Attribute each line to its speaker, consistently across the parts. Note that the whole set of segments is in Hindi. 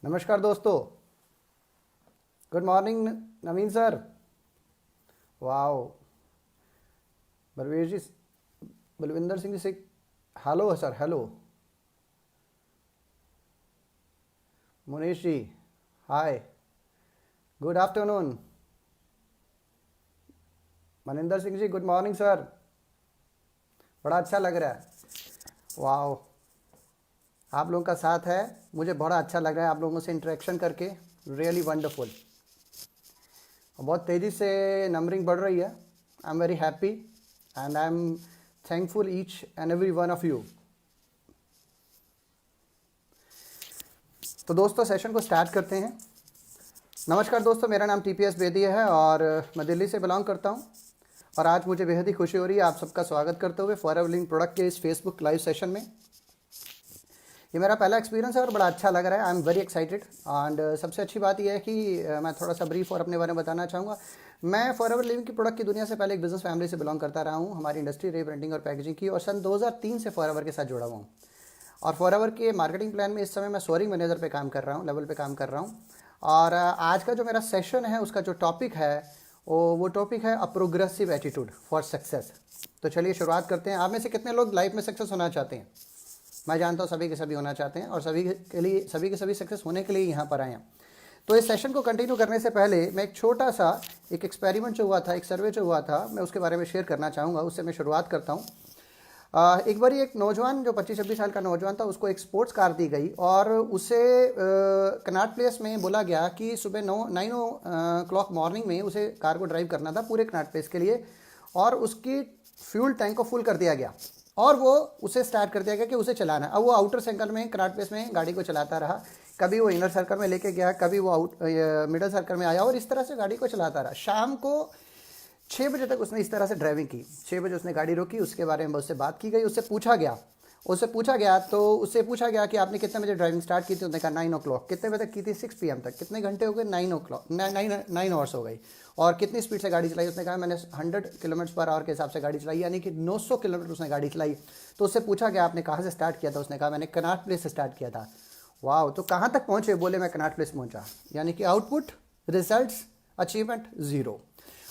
Speaker 1: नमस्कार दोस्तों। गुड मॉर्निंग नवीन सर। वाओ। बलवीर जी, बलविंदर सिंह जी से हेलो सर। हेलो मुनीश जी, हाय, good afternoon. Maninder Singh ji, good morning sir. बड़ा अच्छा लग रहा है। वाओ, आप लोगों का साथ है, मुझे बड़ा अच्छा लग रहा है आप लोगों से इंटरेक्शन करके। Really wonderful. बहुत तेज़ी से नंबरिंग बढ़ रही है। I am very happy and I am thankful each and every one of you. तो दोस्तों सेशन को स्टार्ट करते हैं। नमस्कार दोस्तों, मेरा नाम टीपीएस बेदी है और मैं दिल्ली से बिलोंग करता हूं। और आज मुझे बेहद ही खुशी हो रही है आप सबका स्वागत करते हुए फॉरएवर लिंक प्रोडक्ट के इस फेसबुक लाइव सेशन में। ये मेरा पहला एक्सपीरियंस है और बड़ा अच्छा लग रहा है। I am very excited. And सबसे अच्छी बात यह है कि मैं थोड़ा सा ब्रीफ और अपने बारे में बताना चाहूँगा। मैं फॉरएवर लिविंग की प्रोडक्ट की दुनिया से पहले एक बिजनेस फैमिली से बिलोंग करता रहा हूँ। हमारी इंडस्ट्री रीब्रांडिंग और पैकेजिंग की और सन 2003 से फॉरएवर के साथ जुड़ा हुआ हूँ। और फॉरएवर के मार्केटिंग प्लान में इस समय मैं सोअरिंग मैनेजर पे काम कर रहा हूँ, लेवल पे काम कर रहा हूँ। और आज का जो मेरा सेशन है उसका जो टॉपिक है वो टॉपिक है a progressive attitude for success. तो चलिए शुरुआत करते हैं। आप में से कितने लोग लाइफ में सक्सेस होना चाहते हैं? मैं जानता हूँ सभी के सभी होना चाहते हैं और सभी के सभी सक्सेस होने के लिए यहाँ पर आए हैं। तो इस सेशन को कंटिन्यू करने से पहले मैं एक छोटा सा एक एक्सपेरिमेंट जो हुआ था, एक सर्वे जो हुआ था, मैं उसके बारे में शेयर करना चाहूँगा। उससे मैं शुरुआत करता हूँ। एक बार एक नौजवान जो 25-26 साल का नौजवान था, उसको एक स्पोर्ट्स कार दी गई और उसे कनॉट प्लेस में बोला गया कि सुबह 9 मॉर्निंग में उसे कार को ड्राइव करना था पूरे कनॉट प्लेस के लिए। और उसकी फ्यूल टैंक को फुल कर दिया गया और वो उसे स्टार्ट कर दिया गया कि उसे चलाना है। अब वो आउटर सर्कल में कनॉट प्लेस में गाड़ी को चलाता रहा। कभी वो इनर सर्कल में लेके गया, कभी वो मिडल सर्कल में आया और इस तरह से गाड़ी को चलाता रहा। शाम को 6 बजे तक उसने इस तरह से ड्राइविंग की। 6 बजे उसने गाड़ी रोकी, उसके बारे में उससे बात की गई। उससे पूछा गया कि आपने कितने बजे ड्राइविंग स्टार्ट की थी? उसने कहा 9 o'clock। कितने बजे तक की थी? 6 PM तक। कितने घंटे हो गए? 9 o'clock, 9 hours हो गई। और कितनी स्पीड से गाड़ी चलाई? उसने कहा मैंने 100 km/h के हिसाब से गाड़ी चलाई, यानी कि 900 किलोमीटर उसने गाड़ी चलाई। तो उससे पूछा गया आपने कहाँ से स्टार्ट किया था? उसने कहा मैंने कनॉट प्लेस से स्टार्ट किया था। वाह, तो कहाँ तक पहुँचे? बोले मैं कनॉट प्लेस पहुँचा। यानी कि आउटपुट, रिजल्ट्स, अचीवमेंट 0।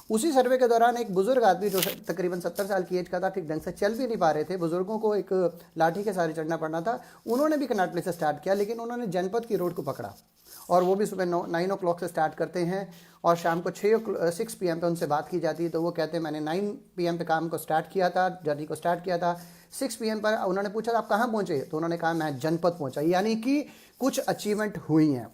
Speaker 1: उसी सर्वे के दौरान एक बुजुर्ग आदमी जो तकरीबन 70 साल की एज का था, ठीक ढंग से चल भी नहीं पा रहे थे, बुजुर्गों को एक लाठी के सहारे चढ़ना पड़ना था। उन्होंने भी कनॉट प्लेस से स्टार्ट किया, लेकिन उन्होंने जनपद की रोड को पकड़ा और वो भी सुबह 9 o'clock से स्टार्ट करते हैं और शाम को 6 PM पे उनसे बात की जाती है तो वो कहते हैं मैंने 9 PM पे काम को स्टार्ट किया था, जर्नी को स्टार्ट किया था। 6 PM पर उन्होंने पूछा आप कहाँ पहुँचे? तो उन्होंने कहा मैं जनपद पहुँचा। यानी कि कुछ अचीवमेंट हुई हैं।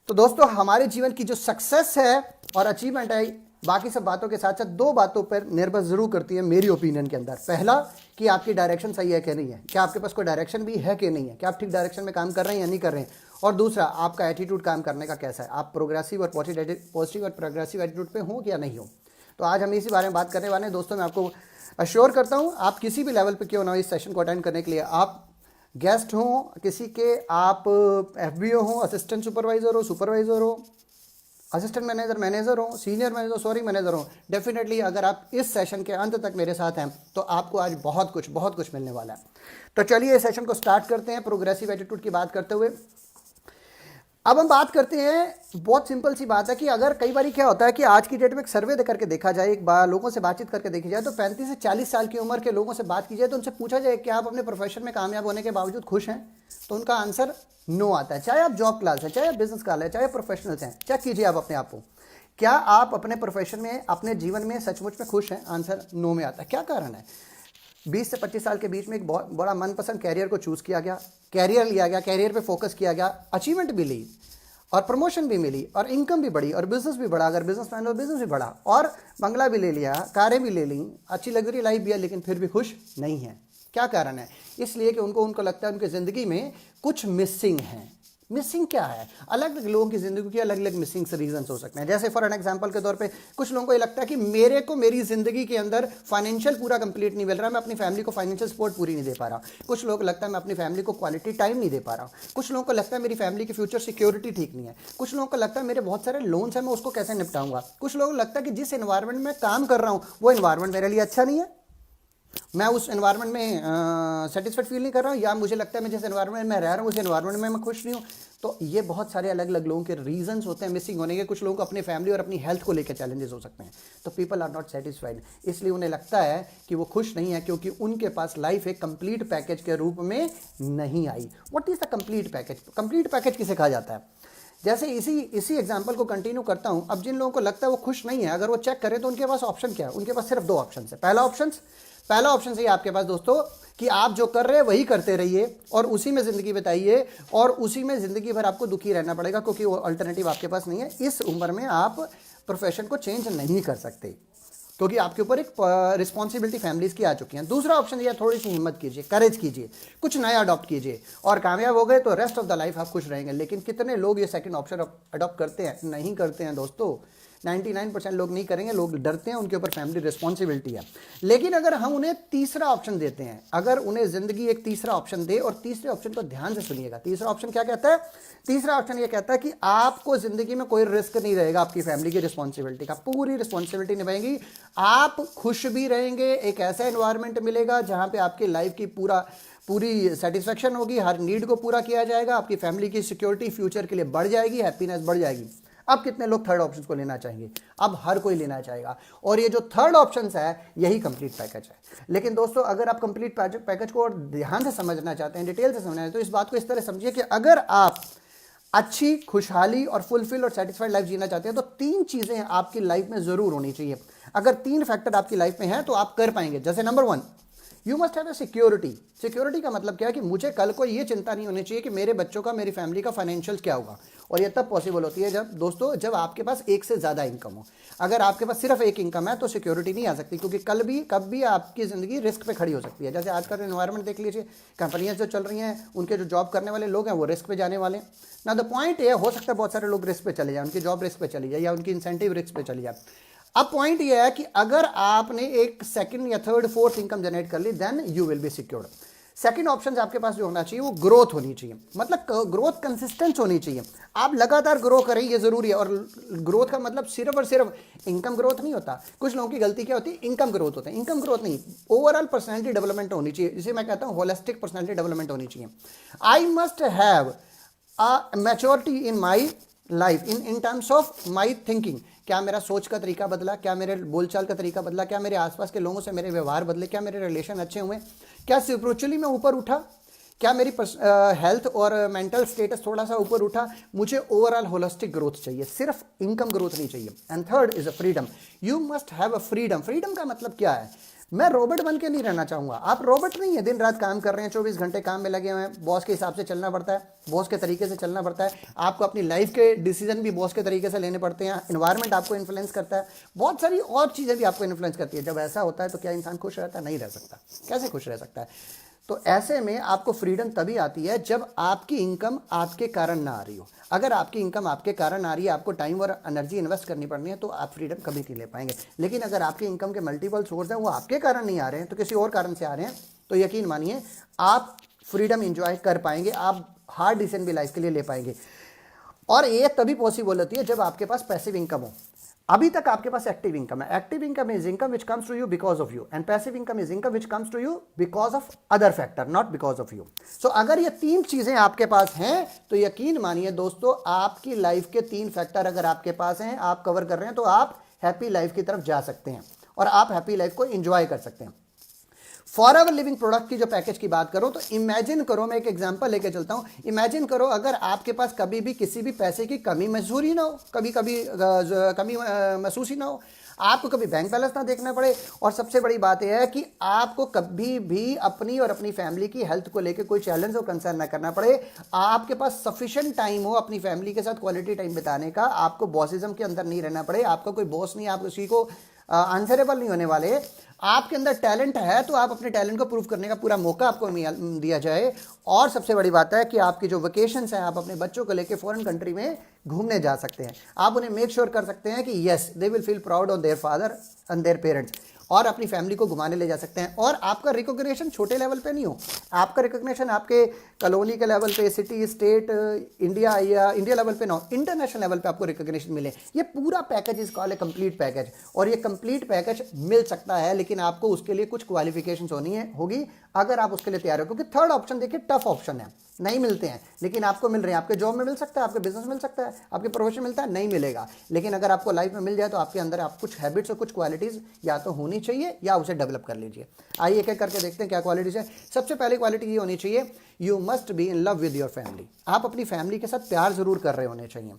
Speaker 1: तो दोस्तों हमारे जीवन की जो सक्सेस है और अचीवमेंट है, बाकी सब बातों के साथ साथ 2 बातों पर निर्भर जरूर करती है मेरी ओपिनियन के अंदर। पहला कि आपकी डायरेक्शन सही है कि नहीं है, क्या आपके पास कोई डायरेक्शन भी है कि नहीं है, क्या आप ठीक डायरेक्शन में काम कर रहे हैं या नहीं कर रहे हैं। और दूसरा, आपका एटीट्यूड काम करने का कैसा है, आप प्रोग्रेसिव और पॉजिटिव और प्रोग्रेसिव एटीट्यूड पे हो या नहीं हो। तो आज हम इसी बारे में बात करने वाले हैं। दोस्तों मैं आपको अश्योर करता हूँ, आप किसी भी लेवल पर क्यों ना इस सेशन को अटेंड करने के लिए, आप गेस्ट हो किसी के, आप FBO हो, असिस्टेंट सुपरवाइजर हो, असिस्टेंट मैनेजर हो, सीनियर मैनेजर, सॉरी मैनेजर हो, डेफिनेटली अगर आप इस सेशन के अंत तक मेरे साथ हैं तो आपको आज बहुत कुछ मिलने वाला है। तो चलिए इस सेशन को स्टार्ट करते हैं प्रोग्रेसिव एटीट्यूड की बात करते हुए। अब हम बात करते हैं, बहुत सिंपल सी बात है कि अगर कई बार क्या होता है कि आज की डेट में एक सर्वे करके देखा जाए, एक बार लोगों से बातचीत करके देखी जाए तो 35 से 40 साल की उम्र के लोगों से बात की जाए तो उनसे पूछा जाए कि आप अपने प्रोफेशन में कामयाब होने के बावजूद खुश हैं, तो उनका आंसर नो आता है। चाहे आप जॉब क्लास है, चाहे आप बिजनेस क्लास है, चाहे प्रोफेशनल्स हैं, चेक कीजिए आप अपने आप को, क्या आप अपने प्रोफेशन में, अपने जीवन में सचमुच में खुश हैं? आंसर नो में आता है। क्या कारण है? 20 से 25 साल के बीच में एक बहुत बड़ा मनपसंद कैरियर को चूज किया गया, कैरियर लिया गया, कैरियर पे फोकस किया गया, अचीवमेंट भी ली और प्रमोशन भी मिली और इनकम भी बढ़ी और बिजनेस भी बढ़ा, अगर बिजनेसमैन हो बिजनेस भी बढ़ा, और बंगला भी ले लिया, कारें भी ले ली, अच्छी लग्जरी लाइफ भी है, लेकिन फिर भी खुश नहीं है। क्या कारण है? इसलिए कि उनको लगता है उनकी ज़िंदगी में कुछ मिसिंग है। मिसिंग क्या है? अलग अलग लोगों की जिंदगी की अलग अलग मिसिंग रीजन हो सकते हैं। जैसे फॉर एन एग्जांपल के तौर पे कुछ लोगों को ये लगता है कि मेरे को मेरी जिंदगी के अंदर फाइनेंशियल पूरा कंप्लीट नहीं मिल रहा, मैं अपनी फैमिली को फाइनेंशियल सपोर्ट पूरी नहीं दे पा रहा। कुछ लोग लगता है मैं अपनी फैमिली को क्वालिटी टाइम नहीं दे पा रहा। कुछ लोगों को लगता है मेरी फैमिली की फ्यूचर सिक्योरिटी ठीक नहीं है। कुछ लोगों को लगता है मेरे बहुत सारे लोन्स हैं, मैं उसको कैसे निपटाऊंगा। कुछ लोगों को लगता है कि जिस एनवायरमेंट में काम कर रहा हूं वो एनवायरमेंट मेरे लिए अच्छा नहीं है, मैं उस एनवायरनमेंट में सेटिस्फाइड फील नहीं कर रहा हूँ, या मुझे लगता है मैं जिस एनवायरनमेंट में रह रहा हूँ उस एनवायरनमेंट में मैं खुश नहीं हूँ। तो ये बहुत सारे अलग अलग लोगों के रीजंस होते हैं मिसिंग होने के। कुछ लोगों को अपनी फैमिली और अपनी हेल्थ को लेकर चैलेंजेस हो सकते हैं, तो पीपल आर नॉट सेटिस्फाइड, इसलिए उन्हें लगता है कि वो खुश नहीं है क्योंकि उनके पास लाइफ एक कंप्लीट पैकेज के रूप में नहीं आई। What is the complete package? Complete package किसे कहा जाता है? जैसे इसी एग्जांपल को कंटिन्यू करता हूं। अब जिन लोगों को लगता है वो खुश नहीं है, अगर वो चेक करें तो उनके पास ऑप्शन क्या है? उनके पास सिर्फ 2 ऑप्शन है। पहला ऑप्शन है आपके पास दोस्तों कि आप जो कर रहे हैं वही करते रहिए और उसी में जिंदगी बिताइए और उसी में जिंदगी भर आपको दुखी रहना पड़ेगा क्योंकि वो अल्टरनेटिव आपके पास नहीं है। इस उम्र में आप प्रोफेशन को चेंज नहीं कर सकते क्योंकि आपके ऊपर एक रिस्पॉन्सिबिलिटी फैमिलीज की आ चुकी है। दूसरा ऑप्शन ये, थोड़ी सी हिम्मत कीजिए, करेज कीजिए, कुछ नया अडॉप्ट कीजिए और कामयाब हो गए तो रेस्ट ऑफ द लाइफ आप खुश रहेंगे। लेकिन कितने लोग ये सेकंड ऑप्शन अडॉप्ट करते हैं? नहीं करते हैं दोस्तों। 99% लोग नहीं करेंगे, लोग डरते हैं, उनके ऊपर फैमिली रिस्पॉन्सिबिलिटी है। लेकिन अगर हम उन्हें तीसरा ऑप्शन देते हैं, अगर उन्हें जिंदगी एक तीसरा ऑप्शन दे, और तीसरे ऑप्शन को ध्यान से सुनिएगा, तीसरा ऑप्शन क्या कहता है? तीसरा ऑप्शन ये कहता है कि आपको जिंदगी में कोई रिस्क नहीं रहेगा, आपकी फैमिली की रिस्पॉन्सिबिलिटी का पूरी रिस्पॉन्सिबिलिटी निभाएंगी, आप खुश भी रहेंगे, एक ऐसा एनवायरमेंट मिलेगा जहां पे आपकी लाइफ की पूरी सेटिस्फेक्शन होगी, हर नीड को पूरा किया जाएगा, आपकी फैमिली की सिक्योरिटी फ्यूचर के लिए बढ़ जाएगी, हैप्पीनेस बढ़ जाएगी। अब कितने लोग थर्ड ऑप्शन को लेना चाहेंगे? अब हर कोई लेना चाहेगा और ये जो थर्ड ऑप्शन है यही कंप्लीट पैकेज है। लेकिन दोस्तों अगर आप कंप्लीट पैकेज को और ध्यान से समझना चाहते हैं, डिटेल से समझना चाहते हैं, तो इस बात को इस तरह समझिए कि अगर आप अच्छी, खुशहाली और फुलफिल और सेटिस्फाइड लाइफ जीना चाहते हैं तो 3 चीजें आपकी लाइफ में जरूर होनी चाहिए। अगर 3 फैक्टर आपकी लाइफ में है तो आप कर पाएंगे। जैसे number 1, you must have a security. Security का मतलब क्या है कि मुझे कल को ये चिंता नहीं होनी चाहिए कि मेरे बच्चों का, मेरी फैमिली का फाइनेंशियल क्या होगा। और ये तब पॉसिबल होती है जब आपके पास एक से ज़्यादा इनकम हो। अगर आपके पास सिर्फ एक इनकम है तो सिक्योरिटी नहीं आ सकती, क्योंकि कब भी आपकी ज़िंदगी रिस्क पे खड़ी हो सकती है। जैसे आजकल एनवायरनमेंट देख लीजिए, कंपनियां जो चल रही हैं, उनके जो जॉब करने वाले लोग हैं वो रिस्क पे जाने वाले हैं ना। द पॉइंट ये हो सकता है बहुत सारे लोग रिस्क पे चले जाए, उनकी जॉब रिस्क पे चली जाए या उनकी इंसेंटिव रिस्क पे चली जाए। अब पॉइंट ये है कि अगर आपने एक सेकंड या थर्ड, फोर्थ इनकम जनरेट कर ली, then you will be secured. Second option आपके पास जो होना चाहिए वो ग्रोथ होनी चाहिए, मतलब ग्रोथ कंसिस्टेंट होनी चाहिए। आप लगातार ग्रो करें, ये जरूरी है। और ग्रोथ का मतलब सिर्फ और सिर्फ इनकम ग्रोथ नहीं होता। कुछ लोगों की गलती क्या होती है? इनकम ग्रोथ होता है। इनकम ग्रोथ नहीं, ओवरऑल पर्सनैलिटी डेवलपमेंट होनी चाहिए, जिसे मैं कहता हूं होलिस्टिक पर्सनैलिटी डेवलपमेंट होनी चाहिए। I must have a maturity in my life in terms of my thinking. क्या मेरा सोच का तरीका बदला? क्या मेरे बोलचाल का तरीका बदला? क्या मेरे आसपास के लोगों से मेरे व्यवहार बदले? क्या मेरे रिलेशन अच्छे हुए? क्या स्पिरिचुअली मैं ऊपर उठा? क्या मेरी हेल्थ और मेंटल स्टेटस थोड़ा सा ऊपर उठा? मुझे ओवरऑल होलिस्टिक ग्रोथ चाहिए, सिर्फ इनकम ग्रोथ नहीं चाहिए। And third is a freedom. You must have a freedom. Freedom का मतलब क्या है? मैं रोबोट बन के नहीं रहना चाहूंगा। आप रोबोट नहीं है, दिन रात काम कर रहे हैं, 24 घंटे काम में लगे हुए हैं, बॉस के हिसाब से चलना पड़ता है, बॉस के तरीके से चलना पड़ता है। आपको अपनी लाइफ के डिसीजन भी बॉस के तरीके से लेने पड़ते हैं। एनवायरनमेंट आपको इन्फ्लुएंस करता है, बहुत सारी और चीज़ें भी आपको इन्फ्लुएंस करती है। जब ऐसा होता है तो क्या इंसान खुश रहता है? नहीं रह सकता। कैसे खुश रह सकता है? तो ऐसे में आपको फ्रीडम तभी आती है जब आपकी इनकम आपके कारण ना आ रही हो। अगर आपकी इनकम आपके कारण आ रही है, आपको टाइम और एनर्जी इन्वेस्ट करनी पड़नी है, तो आप फ्रीडम कभी नहीं ले पाएंगे। लेकिन अगर आपकी इनकम के मल्टीपल सोर्स हैं, वो आपके कारण नहीं आ रहे हैं, तो किसी और कारण से आ रहे हैं, तो यकीन मानिए आप फ्रीडम इंजॉय कर पाएंगे, आप हार्ड डिसीजन भी लाइफ के लिए ले पाएंगे। और ये तभी पॉसिबल होती है जब आपके पास पैसिव इनकम हो। अभी तक आपके पास एक्टिव इनकम है। Active income is income which comes to you because of you, and passive income is income which comes to you because of other factor, not because of you. So अगर ये 3 चीजें आपके पास हैं तो यकीन मानिए दोस्तों, आपकी लाइफ के 3 फैक्टर अगर आपके पास हैं, आप कवर कर रहे हैं, तो आप हैप्पी लाइफ की तरफ जा सकते हैं और आप हैप्पी लाइफ को एंजॉय कर सकते हैं। फॉरएवर लिविंग प्रोडक्ट की जो पैकेज की बात करो तो इमेजिन करो, मैं एक एग्जांपल लेके चलता हूं। इमेजिन करो अगर आपके पास कभी भी किसी भी पैसे की कमी महसूस ही ना हो, कभी कमी महसूस ही ना हो, आपको कभी बैंक बैलेंस ना देखना पड़े, और सबसे बड़ी बात यह है कि आपको कभी भी अपनी और अपनी फैमिली की हेल्थ को लेकर कोई चैलेंज और कंसर्न ना करना पड़े, आपके पास सफिशिएंट टाइम हो अपनी फैमिली के साथ क्वालिटी टाइम बिताने का, आपको बॉसिज्म के अंदर नहीं रहना पड़े, आपका कोई बॉस नहीं, आप किसी को आंसरेबल नहीं होने वाले, आपके अंदर टैलेंट है तो आप अपने टैलेंट को प्रूव करने का पूरा मौका आपको दिया जाए। और सबसे बड़ी बात है कि आपकी जो वेकेशंस हैं, आप अपने बच्चों को लेकर फॉरेन कंट्री में घूमने जा सकते हैं। आप उन्हें मेक श्योर कर सकते हैं कि yes, they will feel proud on their father and their parents. और अपनी फैमिली को घुमाने ले जा सकते हैं। और आपका रिकॉग्निशन छोटे लेवल पे नहीं हो, आपका रिकॉग्निशन आपके कॉलोनी के लेवल पे, सिटी, स्टेट, इंडिया या इंडिया लेवल पे ना हो, इंटरनेशनल लेवल पे आपको रिकॉग्निशन मिले। ये पूरा package is called a complete package. और ये कंप्लीट पैकेज मिल सकता है, लेकिन आपको उसके लिए कुछ क्वालिफिकेशंस होगी अगर आप उसके लिए तैयार हो। क्योंकि थर्ड ऑप्शन देखिए टफ ऑप्शन है, नहीं मिलते हैं, लेकिन आपको मिल रहे हैं। आपके जॉब में मिल सकता है, आपके बिजनेस मिल सकता है, आपके प्रोफेशन मिलता है, नहीं मिलेगा। लेकिन अगर आपको लाइफ में मिल जाए तो आपके अंदर आप कुछ हैबिट्स और कुछ क्वालिटीज या तो होनी चाहिए या उसे डेवलप कर लीजिए। आइए एक एक करके देखते हैं क्या क्वालिटीज है। सबसे पहली क्वालिटी ये होनी चाहिए, you must be in love with your family. आप अपनी फैमिली के साथ प्यार जरूर कर रहे होने चाहिए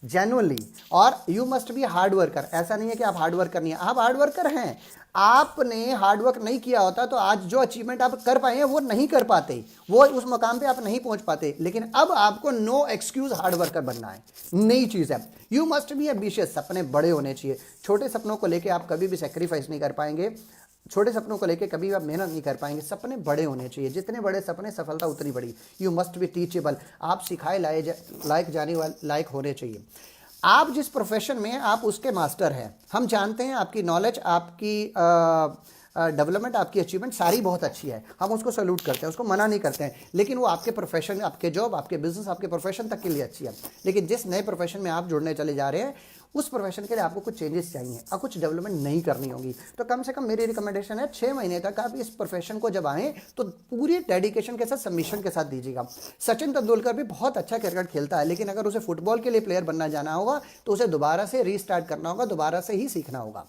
Speaker 1: जेन्युइनली। और you must be hard worker. ऐसा नहीं है कि आप हार्ड वर्कर नहीं है, आप हार्ड वर्कर हैं। आपने हार्ड वर्क नहीं किया होता तो आज जो अचीवमेंट आप कर पाए हैं वो नहीं कर पाते, वो उस मुकाम पे आप नहीं पहुंच पाते। लेकिन अब आपको नो एक्सक्यूज हार्ड वर्कर बनना है, नई चीज है। You must be ambitious. सपने बड़े होने चाहिए। छोटे सपनों को लेकर आप कभी भी सेक्रीफाइस नहीं कर पाएंगे, छोटे सपनों को लेकर कभी भी आप मेहनत नहीं कर पाएंगे। सपने बड़े होने चाहिए, जितने बड़े सपने सफलता उतनी बड़ी। You must be teachable. आप सिखाए लायक जाने वाले लायक होने चाहिए। आप जिस प्रोफेशन में आप उसके मास्टर हैं। हम जानते हैं आपकी नॉलेज, आपकी डेवलपमेंट, आपकी अचीवमेंट सारी बहुत अच्छी है, हम उसको सैल्यूट करते हैं, उसको मना नहीं करते हैं। लेकिन वो आपके प्रोफेशन, आपके जॉब, आपके बिजनेस, आपके प्रोफेशन तक के लिए अच्छी है। लेकिन जिस नए प्रोफेशन में आप जुड़ने चले जा रहे हैं उस प्रोफेशन के लिए आपको कुछ चेंजेस चाहिए और कुछ डेवलपमेंट नहीं करनी होगी। तो कम से कम मेरी रिकमेंडेशन है 6 महीने तक आप इस प्रोफेशन को जब आएँ तो पूरी डेडिकेशन के साथ, सबमिशन के साथ दीजिएगा। सचिन तेंदुलकर भी बहुत अच्छा क्रिकेट खेलता है, लेकिन अगर उसे फुटबॉल के लिए प्लेयर बनना जाना होगा तो उसे दोबारा से रीस्टार्ट करना होगा, दोबारा से ही सीखना होगा।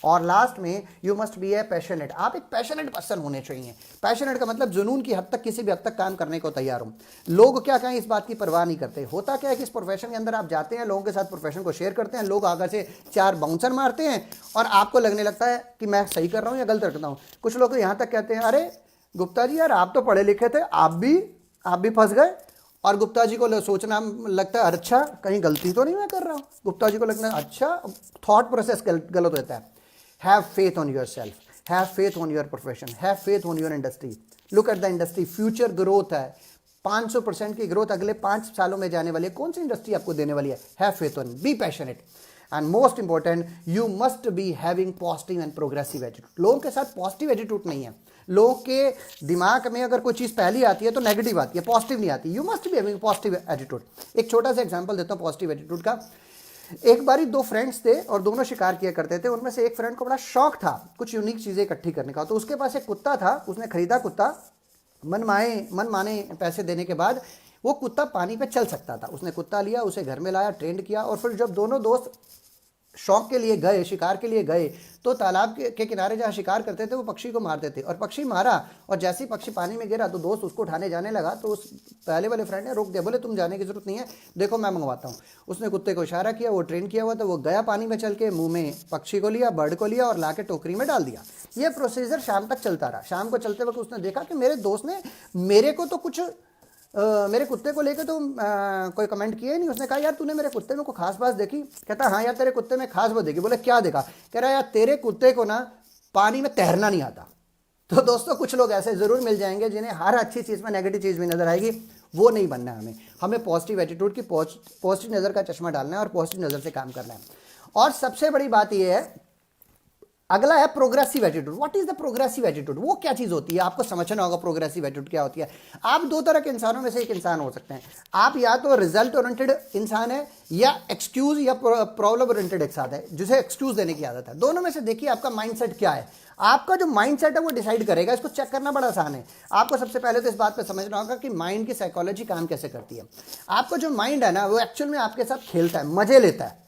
Speaker 1: और लास्ट में you must be A passionate. आप एक पैशनेट पर्सन होने चाहिए। पैशनेट का मतलब जुनून की हद तक, किसी भी हद तक काम करने को तैयार हो। लोग क्या कहें इस बात की परवाह नहीं करते। होता क्या है कि इस प्रोफेशन के अंदर आप जाते हैं, लोगों के साथ प्रोफेशन को शेयर करते हैं, लोग आगे से 4 बाउंसर मारते हैं और आपको लगने लगता है कि मैं सही कर रहा हूं या गलत करता हूं। कुछ लोग तो यहां तक कहते हैं, अरे गुप्ता जी यार आप तो पढ़े लिखे थे, आप भी फंस गए। और गुप्ता जी को सोचना लगता है अच्छा कहीं गलती तो नहीं मैं कर रहा हूं। गुप्ता जी को लगना अच्छा, थॉट प्रोसेस गलत होता है। Have faith on your self, have faith on your profession, have faith on your industry. Look at the industry, future growth है, 500% की ग्रोथ अगले 5 सालों में जाने वाली है। कौन सी इंडस्ट्री आपको देने वाली है? Have faith on, be passionate. And most important, you must be having positive and progressive attitude. लोगों के साथ पॉजिटिव एटीट्यूड नहीं है। लोगों के दिमाग में अगर कोई चीज़ पहली आती है तो नेगेटिव आती है, पॉजिटिव नहीं आती। You must be having positive attitude. एक छोटा सा एग्जांपल देता हूँ पॉजिटिव एटीट्यूड का। एक बारी 2 फ्रेंड्स थे और दोनों शिकार किया करते थे। उनमें से एक फ्रेंड को बड़ा शौक था कुछ यूनिक चीज़ें इकट्ठी करने का। तो उसके पास एक कुत्ता था, उसने खरीदा कुत्ता। मन माने पैसे देने के बाद वो कुत्ता पानी पे चल सकता था। उसने कुत्ता लिया, उसे घर में लाया, ट्रेंड किया, और फिर जब दोनों दोस्त शौक के लिए गए, शिकार के लिए गए, तो तालाब के किनारे जहाँ शिकार करते थे वो पक्षी को मारते थे। और पक्षी मारा और जैसे ही पक्षी पानी में गिरा तो दोस्त उसको उठाने जाने लगा, तो उस पहले वाले फ्रेंड ने रोक दिया, बोले तुम जाने की जरूरत नहीं है, देखो मैं मंगवाता हूँ। उसने कुत्ते को इशारा किया, वो ट्रेन किया हुआ था, वो गया पानी में चल के, मुंह में पक्षी को लिया, बर्ड को लिया और ला के टोकरी में डाल दिया। ये प्रोसीजर शाम तक चलता रहा। शाम को चलते वक्त उसने देखा कि मेरे दोस्त ने मेरे को तो कुछ मेरे कुत्ते को लेकर तो कोई कमेंट किया ही नहीं। उसने कहा यार तूने मेरे कुत्ते में कोई खास बात देखी? कहता हाँ यार तेरे कुत्ते में खास बात देखी। बोले क्या देखा? कह रहा यार तेरे कुत्ते को ना पानी में तैरना नहीं आता। तो दोस्तों कुछ लोग ऐसे जरूर मिल जाएंगे जिन्हें हर अच्छी चीज़ में नेगेटिव चीज़ भी नजर आएगी। वो नहीं बनना है हमें पॉजिटिव एटीट्यूड की, पॉजिटिव नज़र का चश्मा डालना है और पॉजिटिव नज़र से काम करना है। और सबसे बड़ी बात यह है, अगला है progressive attitude. What is the progressive attitude? वो क्या चीज होती है? आपको समझना होगा प्रोग्रेसिव एटीट्यूड क्या होती है। आप 2 तरह के इंसानों में से एक इंसान हो सकते हैं। आप या तो रिजल्ट ओरिएंटेड इंसान है या एक्सक्यूज या प्रॉब्लम ओरिएंटेड इंसान है जिसे एक्सक्यूज देने की आदत है। दोनों में से देखिए आपका माइंडसेट क्या है। आपका जो माइंडसेट है वो डिसाइड करेगा। इसको चेक करना बड़ा आसान है। आपको सबसे पहले तो इस बात पे समझना होगा कि माइंड की साइकोलॉजी काम कैसे करती है। आपका जो माइंड है ना वो एक्चुअल में आपके साथ खेलता है, मजे लेता है।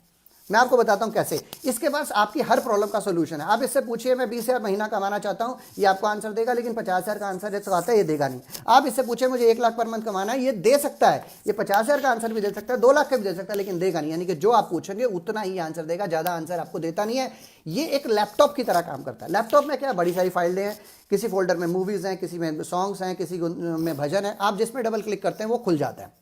Speaker 1: मैं आपको बताता हूं कैसे। इसके पास आपकी हर प्रॉब्लम का सोल्यूशन है। आप इससे पूछिए मैं 20,000 महीना कमाना चाहता हूं, ये आपको आंसर देगा, लेकिन 50,000 का आंसर जो आता है ये देगा नहीं। आप इससे पूछिए मुझे 1 लाख पर मंथ कमाना है, ये दे सकता है, ये 50,000 का आंसर भी दे सकता है, 2 लाख का भी दे सकता है, लेकिन देगा नहीं। यानी कि जो आप पूछेंगे उतना ही आंसर देगा, ज्यादा आंसर आपको देता नहीं है। ये एक लैपटॉप की तरह काम करता है। लैपटॉप में क्या बड़ी सारी फाइलें हैं, किसी फोल्डर में मूवीज हैं, किसी में सॉन्ग्स हैं, किसी में भजन है। आप जिसमें डबल क्लिक करते हैं वो खुल जाता है।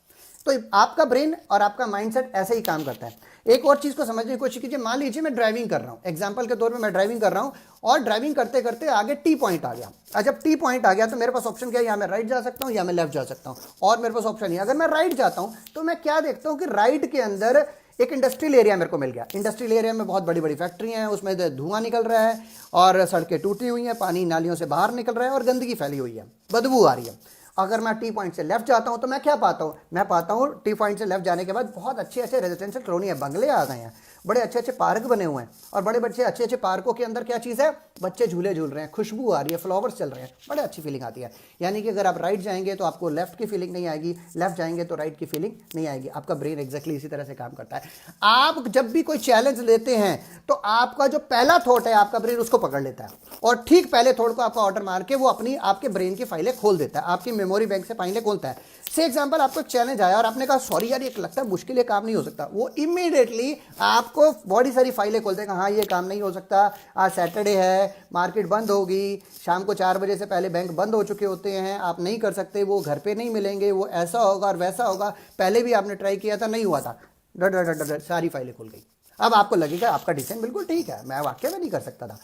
Speaker 1: तो आपका ब्रेन और आपका माइंडसेट ऐसे ही काम करता है। एक और चीज को समझने की कोशिश कीजिए। मान लीजिए मैं ड्राइविंग कर रहा हूं, एग्जांपल के तौर पे मैं ड्राइविंग कर रहा हूं और ड्राइविंग करते करते आगे टी पॉइंट आ गया। और जब टी पॉइंट आ गया तो मेरे पास ऑप्शन क्या है, या मैं राइट जा सकता हूं या मैं लेफ्ट जा सकता हूं, और मेरे पास ऑप्शन नहीं है। अगर मैं राइट जाता हूं तो मैं क्या देखता हूं कि राइट के अंदर एक इंडस्ट्रियल एरिया मेरे को मिल गया, इंडस्ट्रियल एरिया में बहुत बड़ी बड़ी फैक्ट्रियाँ हैं, उसमें धुआं निकल रहा है और सड़कें टूटी हुई हैं, पानी नालियों से बाहर निकल रहा है और गंदगी फैली हुई है, बदबू आ रही है। अगर मैं टी पॉइंट से लेफ्ट जाता हूं तो मैं क्या पाता हूं, मैं पाता हूं टी पॉइंट से लेफ्ट जाने के बाद बहुत अच्छे अच्छे रेजिडेंशियल कॉलोनी है, बंगले आ गए हैं, बड़े अच्छे अच्छे पार्क बने हुए हैं और बड़े बच्चे अच्छे अच्छे पार्कों के अंदर क्या चीज़ है, बच्चे झूले झूल रहे हैं, खुशबू आ रही है, फ्लावर्स चल रहे हैं, बड़े अच्छी फीलिंग आती है। यानी कि अगर आप राइट जाएंगे तो आपको लेफ्ट की फीलिंग नहीं आएगी, लेफ्ट जाएंगे तो राइट की फीलिंग नहीं आएगी। आपका ब्रेन एग्जैक्टली इसी तरह से काम करता है। आप जब भी कोई चैलेंज लेते हैं तो आपका जो पहला थॉट है आपका ब्रेन उसको पकड़ लेता है और ठीक पहले थॉट को आपका ऑर्डर मार के वो अपनी आपके ब्रेन की फाइलें खोल देता है, आपकी मेमोरी बैंक से फाइलें खोलता है। से एग्जांपल, आपको एक चैलेंज आया और आपने कहा सॉरी यार ये लगता है मुश्किल है, काम नहीं हो सकता, वो इमीडिएटली आपको बड़ी सारी फाइलें खोलते हैं, हाँ ये काम नहीं हो सकता, आज सैटरडे है, मार्केट बंद होगी, शाम को 4 बजे से पहले बैंक बंद हो चुके होते हैं, आप नहीं कर सकते, वो घर पे नहीं मिलेंगे, वो ऐसा होगा और वैसा होगा, पहले भी आपने ट्राई किया था नहीं हुआ था, डर डर डर डर सारी फाइलें खुल गई। अब आपको लगेगा आपका डिसीजन बिल्कुल ठीक है, मैं वाकई में नहीं कर सकता था।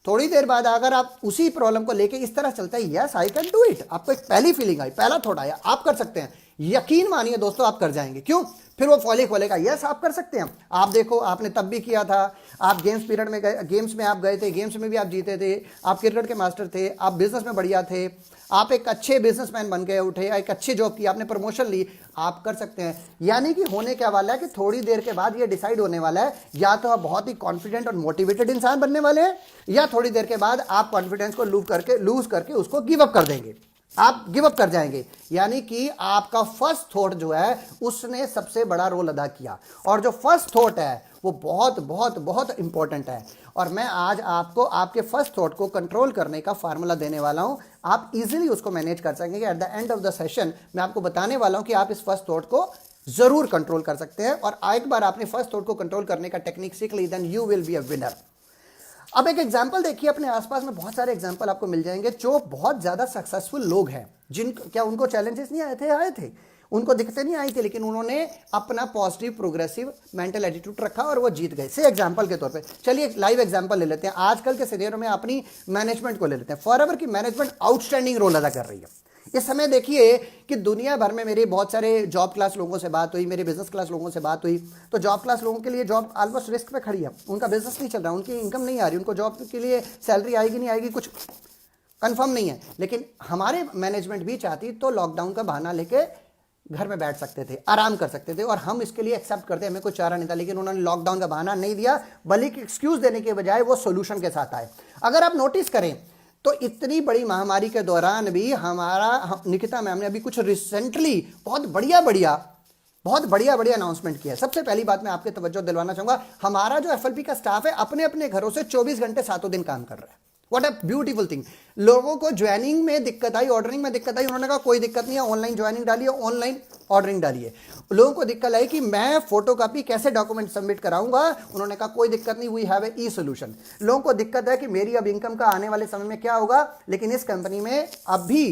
Speaker 1: थोड़ी देर बाद अगर आप उसी प्रॉब्लम को लेके इस तरह चलते हैं, yes I can do it, आपको एक पहली फीलिंग आई, पहला थॉट आया, आप कर सकते हैं, यकीन मानिए दोस्तों आप कर जाएंगे। क्यों? फिर वो फॉली खोलेगा, यस आप कर सकते हैं। आप देखो आपने तब भी किया था, आप गेम्स पीरियड में गए, गेम्स में आप गए थे, गेम्स में भी आप जीते थे, आप क्रिकेट के मास्टर थे, आप बिजनेस में बढ़िया थे, आप एक अच्छे बिजनेसमैन बन गए, उठे, एक अच्छी जॉब की, आपने प्रमोशन ली, आप कर सकते हैं। यानी कि होने क्या वाला है कि थोड़ी देर के बाद ये डिसाइड होने वाला है, या तो आप बहुत ही कॉन्फिडेंट और मोटिवेटेड इंसान बनने वाले हैं, या थोड़ी देर के बाद आप कॉन्फिडेंस को लूज करके उसको गिव अप कर देंगे, आप गिव अप कर जाएंगे। यानी कि आपका फर्स्ट थॉट जो है उसने सबसे बड़ा रोल अदा किया, और जो फर्स्ट थॉट है वो बहुत बहुत बहुत इंपॉर्टेंट है। और मैं आज आपको आपके फर्स्ट थॉट को कंट्रोल करने का फार्मूला देने वाला हूं, आप इजीली उसको मैनेज कर सकेंगे। At the end of the session मैं आपको बताने वाला हूं कि आप इस फर्स्ट थॉट को जरूर कंट्रोल कर सकते हैं, और एक बार आपने फर्स्ट थॉट को कंट्रोल करने का टेक्निक सीख ली, then you will be a winner. अब एक एग्जाम्पल देखिए, अपने आसपास में बहुत सारे एग्जाम्पल आपको मिल जाएंगे जो बहुत ज्यादा सक्सेसफुल लोग हैं, जिन क्या उनको चैलेंजेस नहीं आए थे? आए थे, उनको दिक्कतें नहीं आई थी, लेकिन उन्होंने अपना पॉजिटिव प्रोग्रेसिव मेंटल एटीट्यूड रखा और वो जीत गए। से एग्जांपल के तौर पे चलिए एक लाइव एग्जांपल ले लेते हैं, आजकल के सिनेरियो में अपनी मैनेजमेंट को ले लेते हैं। फॉरएवर की मैनेजमेंट आउटस्टैंडिंग रोल अदा कर रही है इस समय। देखिए कि दुनिया भर में मेरी बहुत सारे जॉब क्लास लोगों से बात हुई, मेरे बिजनेस क्लास लोगों से बात हुई, तो जॉब क्लास लोगों के लिए जॉब ऑलमोस्ट रिस्क पे खड़ी है, उनका बिजनेस नहीं चल रहा, उनकी इनकम नहीं आ रही, उनको जॉब के लिए सैलरी आएगी नहीं आएगी कुछ कंफर्म नहीं है। लेकिन हमारे मैनेजमेंट भी चाहती तो लॉकडाउन का बहाना लेके घर में बैठ सकते थे, आराम कर सकते थे, और हम इसके लिए एक्सेप्ट करते, हमें कोई चारा नहीं था। लेकिन उन्होंने लॉकडाउन का बहाना नहीं दिया, बल्कि एक्सक्यूज देने के बजाय वो सोल्यूशन के साथ आए। अगर आप नोटिस करें तो इतनी बड़ी महामारी के दौरान भी हमारा निकिता मैम ने अभी कुछ रिसेंटली बहुत बढ़िया बढ़िया अनाउंसमेंट किया है। सबसे पहली बात मैं आपके तवज्जो दिलवाना चाहूंगा, हमारा जो एफएलपी का स्टाफ है अपने अपने घरों से 24 घंटे 7 दिन काम कर रहा है। What a beautiful thing. लोगों को ज्वाइनिंग में दिक्कत आई, ऑर्डरिंग में दिक्कत आई, उन्होंने कहा कोई दिक्कत नहीं है, ऑनलाइन ज्वाइनिंग डालिए, ऑनलाइन ऑर्डरिंग डालिए। लोगों को दिक्कत आई कि मैं फोटोकॉपी कैसे डॉक्यूमेंट सबमिट कराऊंगा, उन्होंने कहा कोई दिक्कत नहीं, we have a e solution. लोगों को दिक्कत है कि मेरी अब इनकम का आने वाले समय में क्या होगा, लेकिन इस कंपनी में अभी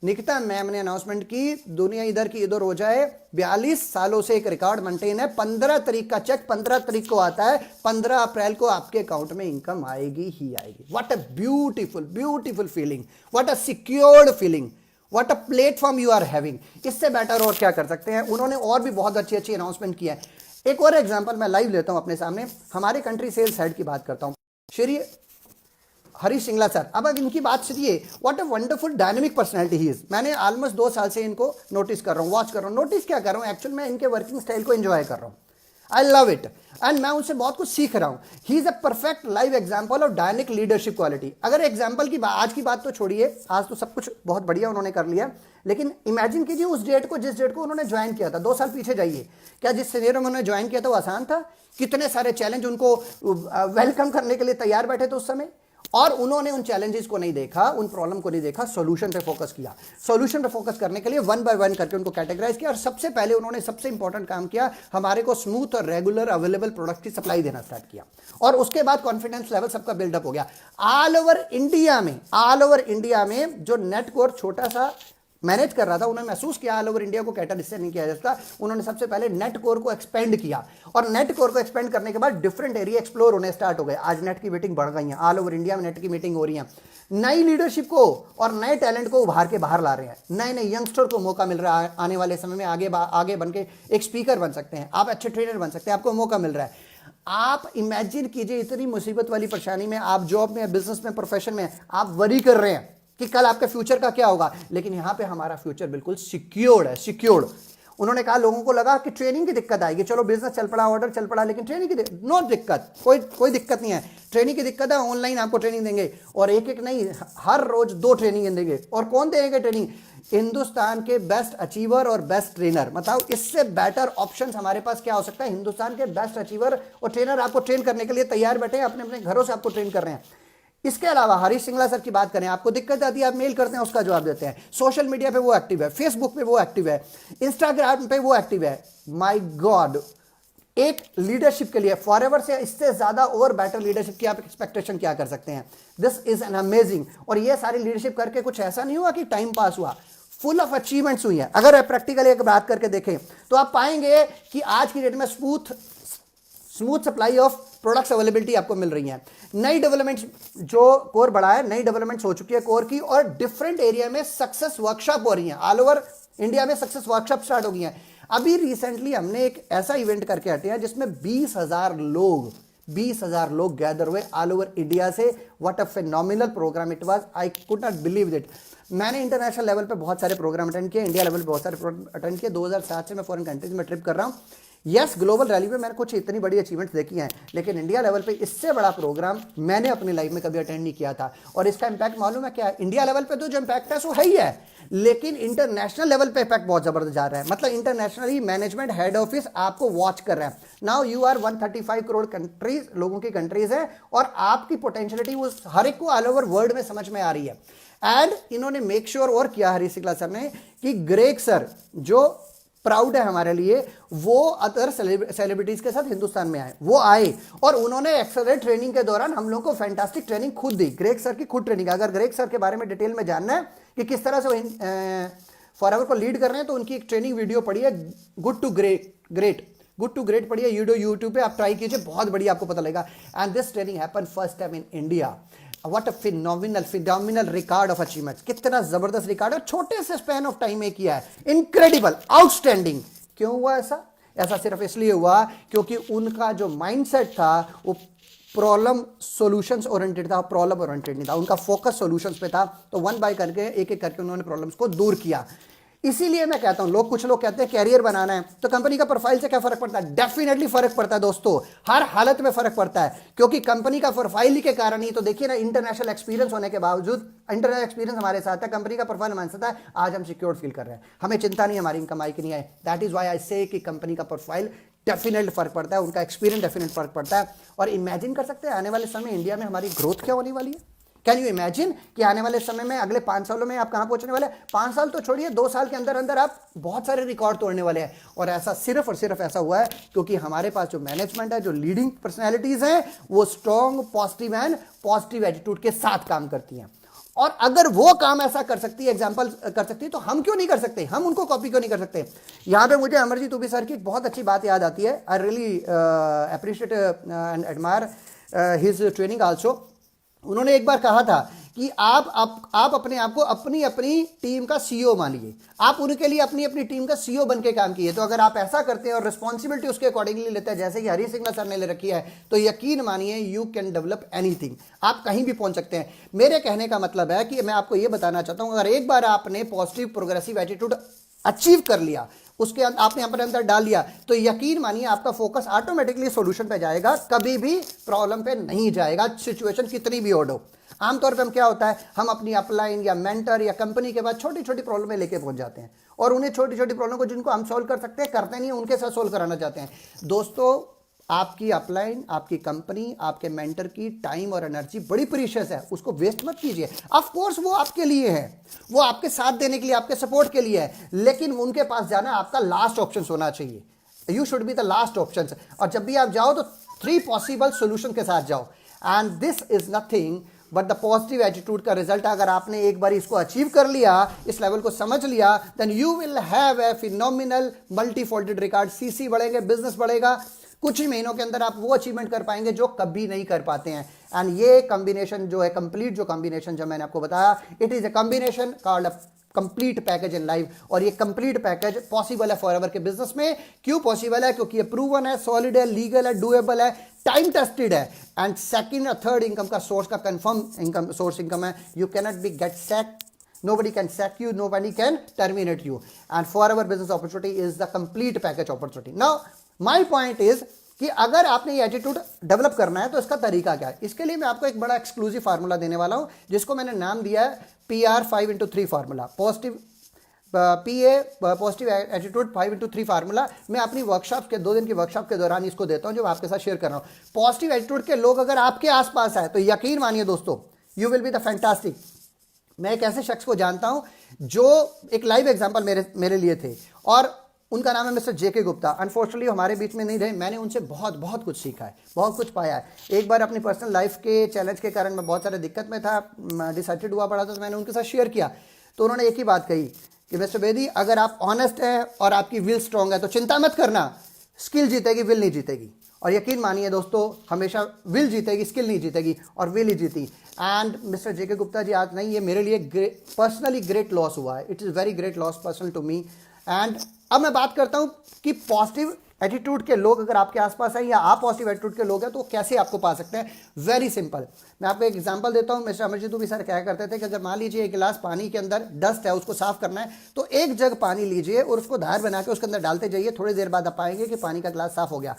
Speaker 1: निकिता मैम ने अनाउंसमेंट की, दुनिया इधर की इधर हो जाए, 42 सालों से एक रिकॉर्ड मेंटेन है, 15 तारीख का चेक 15 तारीख को आता है, 15 अप्रैल को आपके अकाउंट में इनकम आएगी ही आएगी। What a beautiful feeling, what a secured feeling, what a platform you are having. इससे बेटर और क्या कर सकते हैं। उन्होंने और भी बहुत अच्छी अनाउंसमेंट किया है। एक और एग्जाम्पल मैं लाइव लेता हूं अपने सामने, हमारे कंट्री सेल्स हेड की बात करता हूं, श्री हरीश सिंगला सर। अब इनकी बात सुनिए, what a wonderful dynamic personality he is. मैंने ऑलमोस्ट 2 साल से इनको नोटिस कर रहा हूँ, वॉच कर रहा हूँ। नोटिस क्या कर रहा हूँ, एक्चुअली मैं इनके वर्किंग स्टाइल को एंजॉय कर रहा हूँ, आई लव इट, एंड मैं उनसे बहुत कुछ सीख रहा हूँ। He is a perfect live example of dynamic leadership quality. अगर एग्जाम्पल की आज की बात तो छोड़िए, आज तो सब कुछ बहुत बढ़िया उन्होंने कर लिया, लेकिन इमेजिन कीजिए उस डेट को, जिस डेट को उन्होंने ज्वाइन किया था, 2 साल पीछे जाइए, क्या जिस सिनेरियो में उन्होंने ज्वाइन किया था वो आसान था? कितने सारे चैलेंज उनको वेलकम करने के लिए तैयार बैठे थे उस समय, और उन्होंने उन चैलेंजेस को नहीं देखा, उन प्रॉब्लम को नहीं देखा, सॉल्यूशन पे फोकस किया। सॉल्यूशन पे फोकस करने के लिए 1 बाय 1 करके उनको कैटेगराइज किया, और सबसे पहले उन्होंने सबसे इंपॉर्टेंट काम किया, हमारे को स्मूथ और रेगुलर अवेलेबल प्रोडक्ट की सप्लाई देना स्टार्ट किया, और उसके बाद कॉन्फिडेंस लेवल सबका बिल्डअप हो गया। ऑल ओवर इंडिया में जो नेट कोर छोटा सा मैनेज कर रहा था, उन्होंने महसूस किया ऑल ओवर इंडिया को कैटर इससे नहीं किया जा सकता। उन्होंने सबसे पहले नेट कोर को एक्सपेंड किया, और नेट कोर को एक्सपेंड करने के बाद डिफरेंट एरिया एक्सप्लोर होने स्टार्ट हो गए। आज नेट की मीटिंग बढ़ गई है, ऑल ओवर इंडिया में नेट की मीटिंग हो रही है। नई लीडरशिप को और नए टैलेंट को उभार के बाहर ला रहे हैं। नए नए यंगस्टर को मौका मिल रहा है, आने वाले समय में आगे बन के एक स्पीकर बन सकते हैं, आप अच्छे ट्रेनर बन सकते हैं, आपको मौका मिल रहा है। आप इमेजिन कीजिए, इतनी मुसीबत वाली परेशानी में आप जॉब में, बिजनेस में, प्रोफेशन में आप वरी कर रहे हैं कि कल आपके फ्यूचर का क्या होगा, लेकिन यहां पे हमारा फ्यूचर बिल्कुल सिक्योर्ड है, सिक्योर्ड। उन्होंने कहा लोगों को लगा कि ट्रेनिंग की दिक्कत आएगी, चलो बिजनेस चल पड़ा, ऑर्डर चल पड़ा, लेकिन ट्रेनिंग की नो दिक्कत, कोई दिक्कत नहीं है। ट्रेनिंग की दिक्कत है, ऑनलाइन आपको ट्रेनिंग देंगे, और एक एक नहीं, हर रोज 2 ट्रेनिंग देंगे। और कौन देंगे ट्रेनिंग? हिंदुस्तान के बेस्ट अचीवर और बेस्ट ट्रेनर। मतलब इससे बेटर ऑप्शन हमारे पास क्या हो सकता है? हिंदुस्तान के बेस्ट अचीवर और ट्रेनर आपको ट्रेन करने के लिए तैयार बैठे हैं, अपने अपने घरों से आपको ट्रेन कर रहे हैं। इसके अलावा हरीश सिंगला सर की बात करें, आपको दिक्कत आती है, आप मेल करते हैं, उसका जवाब देते हैं। सोशल मीडिया पे वो एक्टिव है, फेसबुक पे वो एक्टिव है, इंस्टाग्राम पे वो एक्टिव है। माय गॉड, एक लीडरशिप के लिए फॉरएवर से इससे ज्यादा और बेटर लीडरशिप की आप एक्सपेक्टेशन क्या कर सकते हैं? This is an amazing. और ये सारी लीडरशिप करके कुछ ऐसा नहीं हुआ कि टाइम पास हुआ, फुल ऑफ अचीवमेंट्स हुई है। अगर आप प्रैक्टिकली एक बात करके देखें तो आप पाएंगे कि आज की डेट में smooth supply of products availability आपको मिल रही है। नई डेवलपमेंट्स जो कोर बढ़ा है, नई डेवलपमेंट्स हो चुकी है कोर की, और डिफरेंट एरिया में सक्सेस वर्कशॉप हो रही है। ऑल ओवर इंडिया में सक्सेस वर्कशॉप स्टार्ट हो गई है। अभी रिसेंटली हमने एक ऐसा इवेंट करके हटे हैं जिसमें 20,000 लोग गैदर हुए ऑल ओवर इंडिया से। What a phenomenal program it was, I could not believe it. मैंने इंटरनेशनल लेवल पे बहुत सारे प्रोग्राम अटेंड किए, इंडिया लेवल पे बहुत सारे प्रोग्राम अटेंड किए। 2007 से मैं फॉरेन कंट्रीज में ट्रिप कर रहा हूँ। यस, ग्लोबल रैली में मैंने कुछ इतनी बड़ी अचीवमेंट्स देखी हैं, लेकिन इंडिया लेवल पे इससे बड़ा प्रोग्राम मैंने अपनी लाइफ में कभी अटेंड नहीं किया था। और इसका इंपैक्ट मालूम है क्या है? इंडिया लेवल पे तो जो इंपैक्ट है वो है ही है, लेकिन इंटरनेशनल लेवल पे इम्पैक्ट बहुत जबरदस्त जा रहा है। मतलब इंटरनेशनली मैनेजमेंट हेड ऑफिस आपको वॉच कर रहा है। Now you are 135 crore countries, लोगों की कंट्रीज है, और आपकी पोटेंशियलिटी वो हर एक को ऑल ओवर वर्ल्ड में समझ में आ रही है। एंड इन्होंने मेक श्योर और किया हरीश सिंगला सर ने कि ग्रेग सर जो प्राउड है हमारे लिए, वो अदर सेलिब्रिटीज के साथ हिंदुस्तान में आए, वो आए, और उन्होंने एक्सेलरेट ट्रेनिंग के दौरान हम लोगों को फैंटास्टिक ट्रेनिंग खुद दी। ग्रेग सर की खुद ट्रेनिंग। अगर ग्रेग सर के बारे में डिटेल में जानना है कि किस तरह से वो फॉरएवर को लीड कर रहे हैं, तो उनकी एक ट्रेनिंग वीडियो पड़ी है, गुड टू ग्रेट पढ़िए, यूट्यूब पे आप ट्राई कीजिए, बहुत बढ़िया आपको पता लगेगा। And this training happen first time in India. What a phenomenal record of achievement. कितना जबरदस्त रिकॉर्ड है, छोटे से स्पैन ऑफ टाइम में किया है। Incredible, outstanding. क्यों हुआ ऐसा सिर्फ इसलिए हुआ क्योंकि उनका जो माइंडसेट था वो प्रॉब्लम सॉल्यूशंस ओरिएंटेड था, प्रॉब्लम ओरिएंटेड नहीं था। उनका फोकस सॉल्यूशंस पे था। तो वन बाय करके, एक एक करके उन्होंने प्रॉब्लम्स को दूर किया। इसीलिए मैं कहता हूं, कुछ लोग कहते हैं कैरियर बनाना है तो कंपनी का प्रोफाइल से क्या फर्क पड़ता है? डेफिनेटली फर्क पड़ता है दोस्तों, हर हालत में फर्क पड़ता है, क्योंकि कंपनी का प्रोफाइल ही के कारण ही तो देखिए ना, इंटरनेशनल एक्सपीरियंस होने के बावजूद, इंटरनेशनल एक्सपीरियंस हमारे साथ है, कंपनी का प्रोफाइल हमारे साथ है, आज हम सिक्योर फील कर रहे हैं, हमें चिंता नहीं हमारी इनकम आई कि नहीं आए। दैट इज वाई आई से कि कंपनी का प्रोफाइल डेफिनेटली फर्क पड़ता है, उनका एक्सपीरियंस डेफिनेट फर्क पड़ता है। और इमेजिन कर सकते हैं आने वाले समय इंडिया में हमारी ग्रोथ क्या होने वाली है? कैन यू इमेजिन कि आने वाले समय में, अगले 5 सालों में आप कहां पहुंचने वाले हैं? 5 साल तो छोड़िए, 2 साल के अंदर अंदर आप बहुत सारे रिकॉर्ड तोड़ने वाले हैं। और ऐसा सिर्फ और सिर्फ ऐसा हुआ है क्योंकि हमारे पास जो मैनेजमेंट है, जो लीडिंग पर्सनैलिटीज हैं, वो strong positive and positive attitude के साथ काम करती हैं। और अगर वो काम ऐसा कर सकती है, एग्जाम्पल कर सकती है, तो हम क्यों नहीं कर सकते? हम उनको कॉपी क्यों नहीं कर सकते? यहां पे मुझे अमरजीत उबी सर की एक बहुत अच्छी बात याद आती है। आई really appreciate and admire his training also. उन्होंने एक बार कहा था कि आप अपने आप को अपनी टीम का सीईओ मानिए, आप उनके लिए अपनी टीम का सीईओ बन के काम किए। तो अगर आप ऐसा करते हैं और रिस्पॉन्सिबिलिटी उसके अकॉर्डिंगली लेते हैं, जैसे कि हरीश सिंगला सर ने ले रखी है, तो यकीन मानिए यू कैन डेवलप एनीथिंग, आप कहीं भी पहुंच सकते हैं। मेरे कहने का मतलब है कि मैं आपको यह बताना चाहता हूं, अगर एक बार आपने पॉजिटिव प्रोग्रेसिव एटीट्यूड अचीव कर लिया, उसके आपने अपने अंदर डाल लिया, तो यकीन मानिए आपका फोकस ऑटोमेटिकली सॉल्यूशन पे जाएगा, कभी भी प्रॉब्लम पे नहीं जाएगा, सिचुएशन कितनी भी ओड हो। आमतौर पे हम क्या होता है, हम अपनी अपलाइन या मेंटर या कंपनी के बाद छोटी छोटी प्रॉब्लम में लेके पहुंच जाते हैं, और उन्हें छोटी छोटी प्रॉब्लम को जिनको हम सॉल्व कर सकते हैं, करते नहीं है, उनके साथ सॉल्व कराना चाहते हैं। दोस्तों, आपकी अपलाइन, आपकी कंपनी, आपके मेंटर की टाइम और एनर्जी बड़ी प्रीशियस है, उसको वेस्ट मत कीजिए। ऑफ कोर्स वो आपके लिए है, वो आपके साथ देने के लिए, आपके सपोर्ट के लिए है, लेकिन उनके पास जाना आपका लास्ट ऑप्शन होना चाहिए। You should be the last option. और जब भी आप जाओ तो 3 पॉसिबल सोल्यूशन के साथ जाओ, and this is nothing but the positive attitude का रिजल्ट। अगर आपने एक बार इसको अचीव कर लिया, इस लेवल को समझ लिया, then you will have a phenomenal multifolded record. CC बढ़ेंगे, बिजनेस बढ़ेगा, कुछ ही महीनों के अंदर आप वो अचीवमेंट कर पाएंगे जो कभी नहीं कर पाते हैं। एंड ये कॉम्बिनेशन जो है, कंप्लीट जो कॉम्बिनेशन जो मैंने आपको बताया, it is a combination called complete package in life. और ये कंप्लीट पैकेज पॉसिबल है फॉरएवर के बिजनेस में। क्यों पॉसिबल है? क्योंकि ये प्रूवन है, सॉलिड है, लीगल है, डूएबल है, टाइम टेस्टेड है, एंड सेकंड और थर्ड इनकम का सोर्स का कंफर्म इनकम सोर्स इनकम है। You cannot be get sack, nobody can sack you, nobody can terminate you, and forever business opportunity is the complete package opportunity. Now my point is कि अगर आपने ये एटीट्यूड डेवलप करना है तो इसका तरीका क्या है? इसके लिए मैं आपको एक बड़ा एक्सक्लूसिव फार्मूला देने वाला हूं, जिसको मैंने नाम दिया है PR 5x3 formula. Positive positive attitude 5x3 formula. मैं अपनी वर्कशॉप के 2 दिन की वर्कशॉप के दौरान इसको देता हूं, जो आपके साथ शेयर कर रहा हूं। पॉजिटिव एटीट्यूड के लोग अगर आपके आसपास है तो यकीन मानिए दोस्तों, you will be the fantastic. मैं एक ऐसे शख्स को जानता हूं जो एक लाइव एग्जांपल मेरे लिए थे, और उनका नाम है मिस्टर JK गुप्ता। अनफॉर्चुनेटली हमारे बीच में नहीं रहे, मैंने उनसे बहुत बहुत कुछ सीखा है, बहुत कुछ पाया है। एक बार अपनी पर्सनल लाइफ के चैलेंज के कारण मैं बहुत सारे दिक्कत में था, डिसहार्टेड हुआ पड़ा था, तो मैंने उनके साथ शेयर किया। तो उन्होंने एक ही बात कही कि मिस्टर बेदी, अगर आप ऑनेस्ट हैं और आपकी विल स्ट्रांग है तो चिंता मत करना, स्किल जीतेगी, विल नहीं जीतेगी। और यकीन मानिए दोस्तों, हमेशा विल जीतेगी, स्किल नहीं जीतेगी, और विल ही जीती। And mister JK Gupta ji आज नहीं, ये मेरे लिए पर्सनली ग्रेट लॉस हुआ है। It is very great loss personal to me. And अब मैं बात करता हूँ कि पॉजिटिव एटीट्यूड के लोग अगर आपके आसपास हैं, या आप पॉजिटिव एटीट्यूड के लोग हैं, तो कैसे आपको पा सकते हैं? Very simple. मैं आपको एक एग्जांपल देता हूँ। मिस्टर अमरजीत भी सर क्या करते थे कि अगर मान लीजिए एक गिलास पानी के अंदर डस्ट है, उसको साफ करना है, तो एक जग पानी लीजिए और उसको धार बना के उसके अंदर डालते जाइए, थोड़ी देर बाद आप पाएंगे कि पानी का गिलास साफ हो गया।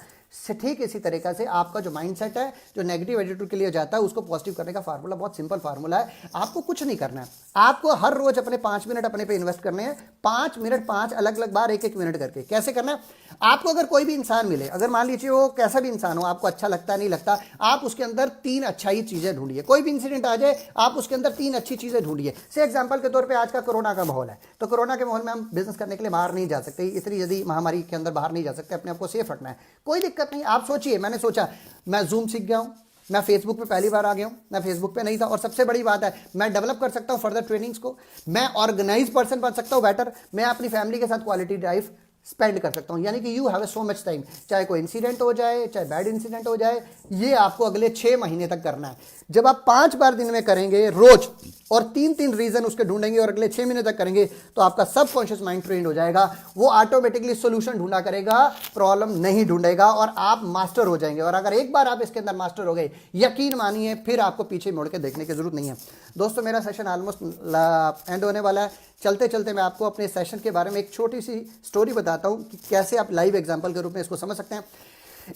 Speaker 1: ठीक इसी तरीके से आपका जो माइंडसेट है, जो नेगेटिव एटीट्यूड के लिए जाता है, उसको पॉजिटिव करने का फार्मूला बहुत सिंपल फार्मूला है। आपको कुछ नहीं करना है, आपको हर रोज अपने 5 मिनट अपने पे इन्वेस्ट करने हैं। 5 मिनट, 5 अलग अलग बार 1-1 मिनट करके। कैसे करना है? आपको अगर कोई भी इंसान मिले, अगर मान लीजिए वो कैसा भी इंसान हो, आपको अच्छा लगता नहीं लगता, आप उसके अंदर 3 अच्छाई चीजें ढूंढिए। कोई भी इंसिडेंट आ जाए, आप उसके अंदर 3 अच्छी चीजें ढूंढिए। से एग्जांपल के तौर पे आज का कोरोना का माहौल है, तो कोरोना के माहौल में हम बिजनेस करने के लिए बाहर नहीं जा सकते, इतनी यदि महामारी के अंदर बाहर नहीं जा सकते, अपने आप को सेफ रखना है, कोई दिक्कत नहीं। आप सोचिए, मैंने सोचा मैं जूम सीख गया हूं, मैं फेसबुक पे पहली बार आ गया हूं, मैं फेसबुक पे नहीं था। और सबसे बड़ी बात है, मैं डेवलप कर सकता हूं फर्दर ट्रेनिंग्स को, मैं ऑर्गेनाइज पर्सन बन सकता हूं बेटर, मैं अपनी फैमिली के साथ क्वालिटी लाइफ स्पेंड कर सकता हूं। यानी कि you have so much time. चाहे कोई इंसिडेंट हो जाए, चाहे बैड इंसिडेंट हो जाए, ये आपको अगले 6 महीने तक करना है। जब आप 5 बार दिन में करेंगे रोज, और 3-3 रीजन उसके ढूंढेंगे और अगले 6 महीने तक करेंगे, तो आपका सबकॉन्शियस माइंड ट्रेंड हो जाएगा। वो ऑटोमेटिकली सोल्यूशन ढूंढा करेगा, प्रॉब्लम नहीं ढूंढेगा, और आप मास्टर हो जाएंगे। और अगर एक बार आप इसके अंदर मास्टर हो गए, यकीन मानिए फिर आपको पीछे मुड़ के देखने की जरूरत नहीं है। दोस्तों, मेरा सेशन ऑलमोस्ट एंड होने वाला है। चलते चलते मैं आपको अपने सेशन के बारे में एक छोटी सी स्टोरी बताता हूं कि कैसे आप लाइव एग्जांपल के रूप में इसको समझ सकते हैं।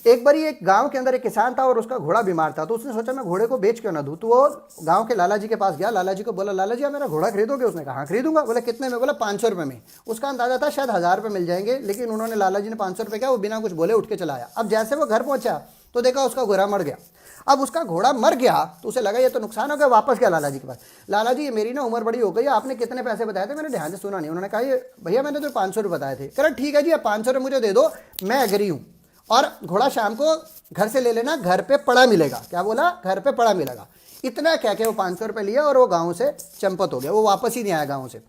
Speaker 1: एक बारी एक गांव के अंदर एक किसान था और उसका घोड़ा बीमार था, तो उसने सोचा मैं घोड़े को बेच क्यों ना दूं। तो वो गांव के लाला जी के पास गया, लाला जी को बोला, लाला जी आप मेरा घोड़ा खरीदोगे? उसने कहा हाँ खरीदूंगा। बोला कितने में? बोला 500 रुपये में। उसका अंदाजा था शायद 1000 रुपये मिल जाएंगे, लेकिन उन्होंने, लाला जी ने 500 रुपये किया, वो बिना कुछ बोले उठ के चला आया। अब जैसे वो घर पहुंचा तो देखा उसका घोड़ा मर गया। अब उसका घोड़ा मर गया तो उसे लगा ये तो नुकसान हो गया, वापस गया लाला जी के पास। लाला जी, ये मेरी ना उम्र बड़ी हो गई, आपने कितने पैसे बताए थे? मैंने ध्यान से सुना नहीं। उन्होंने कहा ये भैया मैंने तो 500 रुपये बताए थे। कह रहा ठीक है जी, आप 500 रुपये मुझे दे दो, मैं एग्री हूँ, और घोड़ा शाम को घर से ले लेना, घर पे पड़ा मिलेगा। क्या बोला? घर पे पड़ा मिलेगा। इतना कह के वो 500 रुपये लिया और वो गाँव से चंपत हो गया, वो वापस ही नहीं आया गाँव से।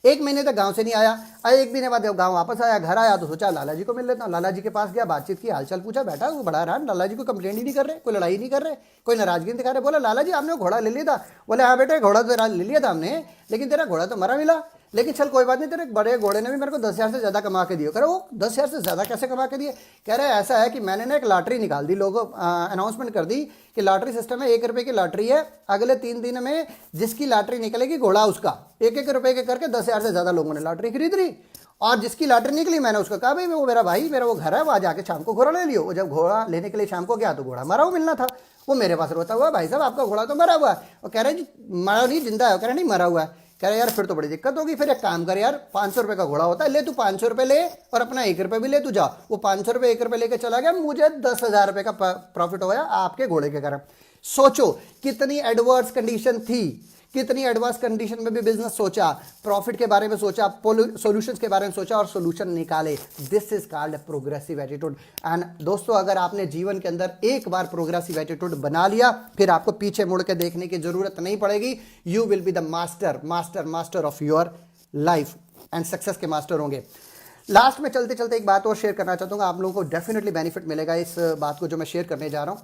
Speaker 1: 1 महीने तक गांव से नहीं आया। 1 महीने बाद जब गांव वापस आया, घर आया, तो सोचा लाला जी को मिल लेता हूँ। लाला जी के पास गया, बातचीत की, हालचाल पूछा। बैठा वो बड़ा हैरान, लाला जी को कंप्लेंट ही नहीं कर रहे, कोई लड़ाई नहीं कर रहे, कोई नाराजगी नहीं दिखा रहे। बोला लाला जी आपने वो घोड़ा ले लिया था? बोले हाँ बेटे, घोड़ा तो ले लिया था हमने, लेकिन तेरा घोड़ा तो मरा मिला। लेकिन चल कोई बात नहीं, तेरे बड़े घोड़े ने भी मेरे को 10,000 से ज़्यादा कमा के दिए। कह रहे वो 10,000 से ज़्यादा कैसे कमा के दिए? कह रहे ऐसा है कि मैंने ना एक लॉटरी निकाल दी, लोगों अनाउंसमेंट कर दी कि लॉटरी सिस्टम है, 1 रुपये की लॉटरी है, अगले 3 दिन में जिसकी लॉटरी निकलेगी घोड़ा उसका, 1-1 रुपये के करके 10,000 से ज़्यादा लोगों ने लॉटरी खरीद ली। और जिसकी लॉटरी निकली, मैंने उसको कहा भाई वो मेरा भाई, मेरा वो घर है, वहाँ जाके शाम को घोड़ा ले लियो। वो जब घोड़ा लेने के लिए शाम को गया तो घोड़ा मरा हुआ मिलना था। वो मेरे पास रोता हुआ, भाई साहब आपका घोड़ा तो मरा हुआ है। और कह रहे जी मरा नहीं, जिंदा है। कह रहे नहीं मरा हुआ है। कह रहे यार फिर तो बड़ी दिक्कत होगी, फिर एक काम कर यार, 500 रुपये का घोड़ा होता है, ले तू 500 रुपये ले और अपना 1 रुपये भी ले, तू जा। वो 500 रुपये 1 रुपये लेके चला गया, मुझे 10,000 रुपये का प्रॉफिट होया आपके घोड़े के कारण। सोचो कितनी एडवर्स कंडीशन थी, कितनी एडवांस कंडीशन में भी बिजनेस सोचा, प्रॉफिट के बारे में सोचा, सॉल्यूशंस के बारे में सोचा और सॉल्यूशन निकाले। This is called progressive attitude. And दोस्तों, अगर आपने जीवन के अंदर एक बार प्रोग्रेसिव एटीट्यूड बना लिया, फिर आपको पीछे मुड़ के देखने की जरूरत नहीं पड़ेगी। You will be the master of your life and success के मास्टर होंगे। लास्ट में चलते चलते एक बात और शेयर करना चाहता हूँ, आप लोगों को डेफिनेटली बेनिफिट मिलेगा इस बात को जो मैं शेयर करने जा रहा हूँ।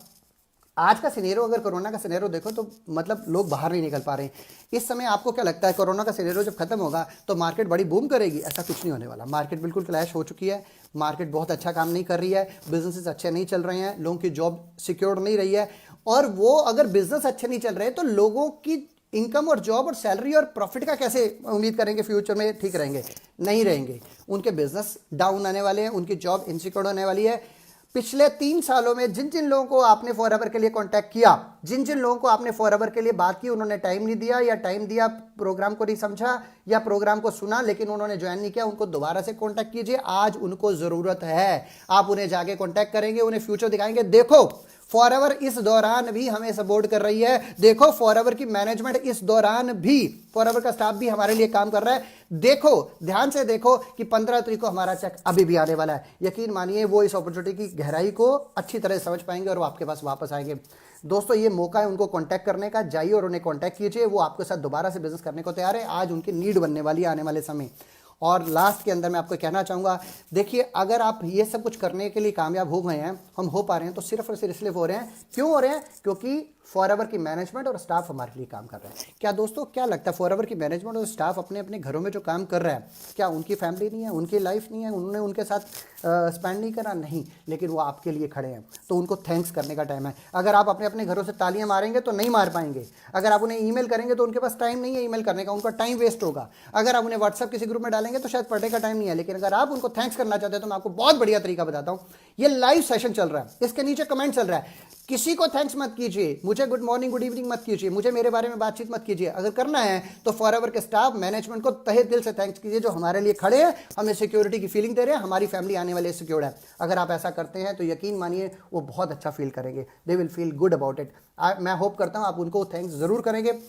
Speaker 1: आज का सिनेरियो, अगर कोरोना का सिनेरियो देखो तो मतलब लोग बाहर नहीं निकल पा रहे हैं इस समय। आपको क्या लगता है कोरोना का सिनेरियो जब खत्म होगा तो मार्केट बड़ी बूम करेगी? ऐसा कुछ नहीं होने वाला। मार्केट बिल्कुल क्रैश हो चुकी है, मार्केट बहुत अच्छा काम नहीं कर रही है, बिजनेसेस अच्छे नहीं चल रहे हैं, लोगों की जॉब सिक्योर नहीं रही है। और वो अगर बिजनेस अच्छे नहीं चल रहे तो लोगों की इनकम और जॉब और सैलरी और प्रॉफिट का कैसे उम्मीद करेंगे फ्यूचर में ठीक रहेंगे? नहीं रहेंगे। उनके बिजनेस डाउन आने वाले हैं, उनकी जॉब इनसिक्योर होने वाली है। पिछले 3 सालों में जिन जिन लोगों को आपने फॉरएवर के लिए कांटेक्ट किया, जिन जिन लोगों को आपने फॉरएवर के लिए बात की, उन्होंने टाइम नहीं दिया, या टाइम दिया प्रोग्राम को नहीं समझा, या प्रोग्राम को सुना लेकिन उन्होंने ज्वाइन नहीं किया, उनको दोबारा से कांटेक्ट कीजिए। आज उनको जरूरत है, आप उन्हें जाके कांटेक्ट करेंगे, उन्हें फ्यूचर दिखाएंगे। देखो फॉरएवर इस दौरान भी हमें सपोर्ट कर रही है, देखो फॉरएवर की मैनेजमेंट इस दौरान भी, फॉरएवर का स्टाफ भी हमारे लिए काम कर रहा है। देखो ध्यान से देखो कि 15 तारीख को हमारा चेक अभी भी आने वाला है। यकीन मानिए वो इस अपॉर्चुनिटी की गहराई को अच्छी तरह समझ पाएंगे और वो आपके पास वापस आएंगे। दोस्तों ये मौका है उनको कांटेक्ट करने का, जाइए और उन्हें कांटेक्ट कीजिए, वो आपके साथ दोबारा से बिजनेस करने को तैयार है। आज उनकी नीड बनने वाली है आने वाले समय। और लास्ट के अंदर मैं आपको कहना चाहूँगा, देखिए अगर आप ये सब कुछ करने के लिए कामयाब हो गए हैं, हम हो पा रहे हैं, तो सिर्फ और सिर्फ इसलिए हो रहे हैं। क्यों हो रहे हैं? क्योंकि फॉरएवर की मैनेजमेंट और स्टाफ हमारे लिए काम कर रहे हैं। क्या दोस्तों क्या लगता है फॉरएवर की मैनेजमेंट और स्टाफ अपने अपने घरों में जो काम कर रहा है, क्या उनकी फैमिली नहीं है, उनकी लाइफ नहीं है, उन्होंने उनके साथ स्पेंड नहीं करा? नहीं, लेकिन वो आपके लिए खड़े हैं, तो उनको थैंक्स करने का टाइम है। अगर आप अपने अपने घरों से तालियां मारेंगे तो नहीं मार पाएंगे। अगर आप उन्हें ईमेल करेंगे तो उनके पास टाइम नहीं है ईमेल करने का, उनका टाइम वेस्ट होगा। अगर आप उन्हें व्हाट्सएप किसी ग्रुप में डालेंगे तो शायद पढ़ने का टाइम नहीं है। लेकिन अगर आप उनको थैंक्स करना चाहते हैं तो मैं आपको बहुत बढ़िया तरीका बताता हूँ। ये लाइव सेशन चल रहा है, इसके नीचे कमेंट चल रहा है। किसी को थैंक्स मत कीजिए, मुझे गुड मॉर्निंग गुड इवनिंग मत कीजिए, मुझे मेरे बारे में बातचीत मत कीजिए। अगर करना है तो फॉरएवर के स्टाफ मैनेजमेंट को तहे दिल से थैंक्स कीजिए, जो हमारे लिए खड़े हैं, हमें सिक्योरिटी की फीलिंग दे रहे हैं, हमारी फैमिली आने वाले सिक्योर्ड है। अगर आप ऐसा करते हैं तो यकीन मानिए वो बहुत अच्छा फील करेंगे, they will feel good about it. मैं होप करता हूं आप उनको थैंक्स जरूर करेंगे।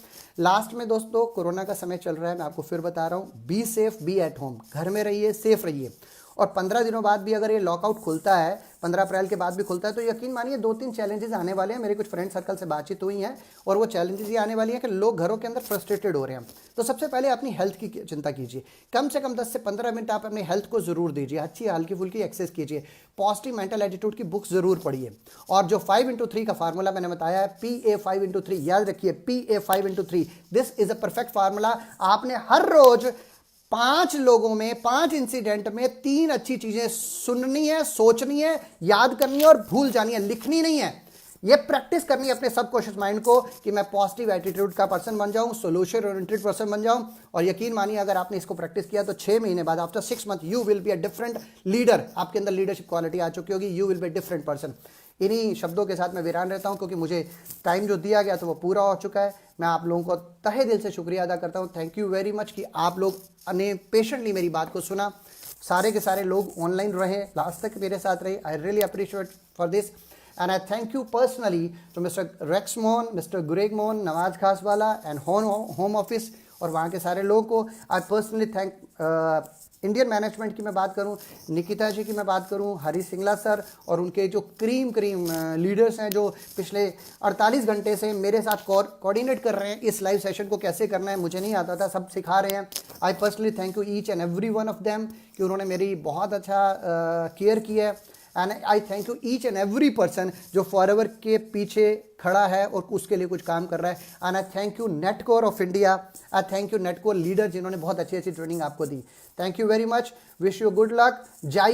Speaker 1: लास्ट में दोस्तों कोरोना का समय चल रहा है, मैं आपको फिर बता रहा हूं, be safe B at home, घर में रहिए, सेफ रहिए। और 15 दिनों बाद भी अगर ये लॉकआउट खुलता है, 15 अप्रैल के बाद भी खुलता है, तो यकीन मानिए 2-3 चैलेंजेस आने वाले हैं। मेरे कुछ फ्रेंड सर्कल से बातचीत हुई है और वो चैलेंजेस ये आने वाली हैं कि लोग घरों के अंदर फ्रस्ट्रेटेड हो रहे हैं। तो सबसे पहले अपनी हेल्थ की चिंता कीजिए, कम से कम 10 से 15 मिनट आप अपनी हेल्थ को जरूर दीजिए, अच्छी हल्की फुल्की एक्सरसाइज कीजिए, पॉजिटिव मेंटल एटीट्यूड की बुक जरूर पढ़िए। और जो 5x3 का फार्मूला मैंने बताया है, PA 5x3, याद रखिए PA 5x3, this is a perfect formula. आपने हर रोज 5 लोगों में, 5 इंसिडेंट में 3 अच्छी चीजें सुननी है, सोचनी है, याद करनी है और भूल जानी है, लिखनी नहीं है। ये प्रैक्टिस करनी है अपने सबकॉन्शियस माइंड को कि मैं पॉजिटिव एटीट्यूड का पर्सन बन जाऊं, सोल्यूशन ओरिएंटेड पर्सन बन जाऊं। और यकीन मानिए अगर आपने इसको प्रैक्टिस किया तो 6 महीने बाद, after 6 month, you will be a different leader. आपके अंदर लीडरशिप क्वालिटी आ चुकी होगी, you will be a different person. इन्हीं शब्दों के साथ मैं वीरान रहता हूं, क्योंकि मुझे टाइम जो दिया गया तो वो पूरा हो चुका है। मैं आप लोगों को तहे दिल से शुक्रिया अदा करता हूं। थैंक यू वेरी मच कि आप लोग ने पेशेंटली मेरी बात को सुना। सारे के सारे लोग ऑनलाइन रहे, लास्ट तक मेरे साथ रहे। I really appreciate for this and I thank you personally to mister Rex Mohan, mister गुरेग Mohan, Nawaz Khaswala and home office और वहाँ के सारे लोगों को। I personally thank Indian management की मैं बात करूं, निकिता जी की मैं बात करूं, हरी सिंगला सर और उनके जो क्रीम लीडर्स हैं, जो पिछले 48 घंटे से मेरे साथ कोऑर्डिनेट कर रहे हैं। इस लाइव सेशन को कैसे करना है मुझे नहीं आता था, सब सिखा रहे हैं। आई personally thank you each and every one of them कि उन्होंने मेरी बहुत अच्छा केयर किया है। And I thank you each and every person जो फॉरएवर के पीछे खड़ा है और उसके लिए कुछ काम कर रहा है। And I thank you Netcore of India, I thank you Netcore leader जिन्होंने बहुत अच्छी अच्छी ट्रेनिंग आपको दी। Thank you very much, wish you good luck. जय